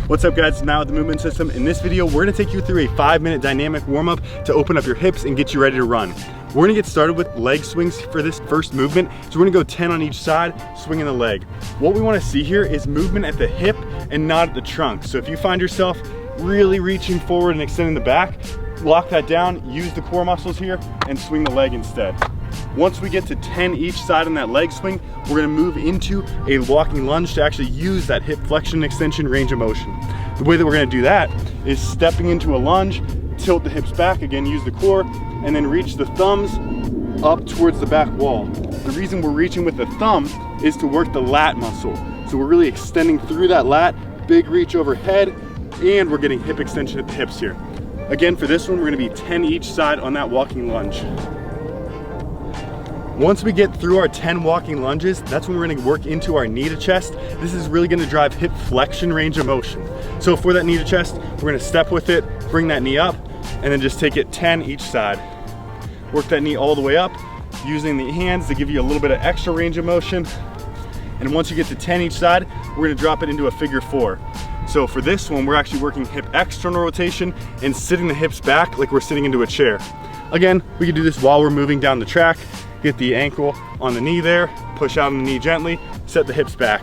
What's up guys, Matt with the Movement System. In this video, we're gonna take you through a 5-minute dynamic warm-up to open up your hips and get you ready to run. We're gonna get started with leg swings for this first movement. So we're gonna go 10 on each side, swinging the leg. What we wanna see here is movement at the hip and not at the trunk. So if you find yourself really reaching forward and extending the back, lock that down, use the core muscles here, and swing the leg instead. Once we get to 10 each side on that leg swing, we're gonna move into a walking lunge to actually use that hip flexion extension range of motion. The way that we're gonna do that is stepping into a lunge, tilt the hips back, again use the core, and then reach the thumbs up towards the back wall. The reason we're reaching with the thumb is to work the lat muscle. So we're really extending through that lat, big reach overhead, and we're getting hip extension at the hips here. Again, for this one, we're gonna be 10 each side on that walking lunge. Once we get through our 10 walking lunges, that's when we're gonna work into our knee to chest. This is really gonna drive hip flexion range of motion. So for that knee to chest, we're gonna step with it, bring that knee up, and then just take it 10 each side. Work that knee all the way up, using the hands to give you a little bit of extra range of motion. And once you get to 10 each side, we're gonna drop it into a figure 4. So for this one, we're actually working hip external rotation and sitting the hips back like we're sitting into a chair. Again, we can do this while we're moving down the track. Get the ankle on the knee there, push out on the knee gently, set the hips back.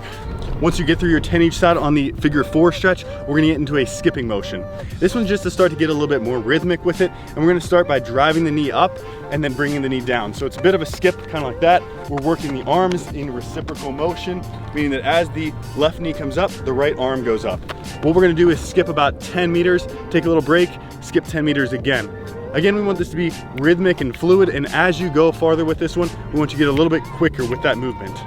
Once you get through your 10 each side on the figure 4 stretch, we're gonna get into a skipping motion. This one's just to start to get a little bit more rhythmic with it, and we're gonna start by driving the knee up and then bringing the knee down. So it's a bit of a skip, kind of like that. We're working the arms in reciprocal motion, meaning that as the left knee comes up, the right arm goes up. What we're gonna do is skip about 10 meters, take a little break, skip 10 meters again. Again, we want this to be rhythmic and fluid, and as you go farther with this one, we want you to get a little bit quicker with that movement.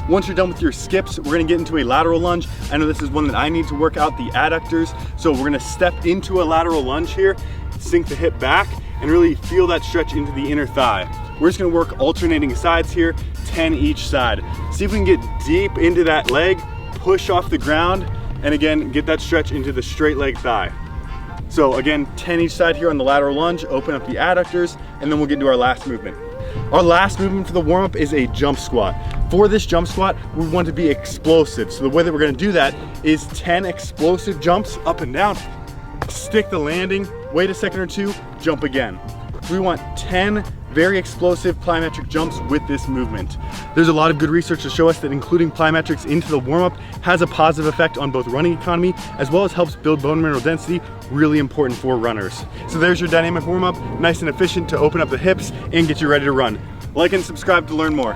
Once you're done with your skips, we're gonna get into a lateral lunge. I know this is one that I need to work out the adductors, so we're gonna step into a lateral lunge here, sink the hip back, and really feel that stretch into the inner thigh. We're just gonna work alternating sides here, 10 each side. See if we can get deep into that leg, push off the ground, and again, get that stretch into the straight leg thigh. So again, 10 each side here on the lateral lunge, open up the adductors, and then we'll get into our last movement. Our last movement for the warm-up is a jump squat. For this jump squat, we want to be explosive. So the way that we're gonna do that is 10 explosive jumps up and down. Stick the landing, wait a second or two, jump again. We want 10 very explosive plyometric jumps with this movement. There's a lot of good research to show us that including plyometrics into the warm-up has a positive effect on both running economy as well as helps build bone mineral density, really important for runners. So there's your dynamic warm-up, nice and efficient to open up the hips and get you ready to run. Like and subscribe to learn more.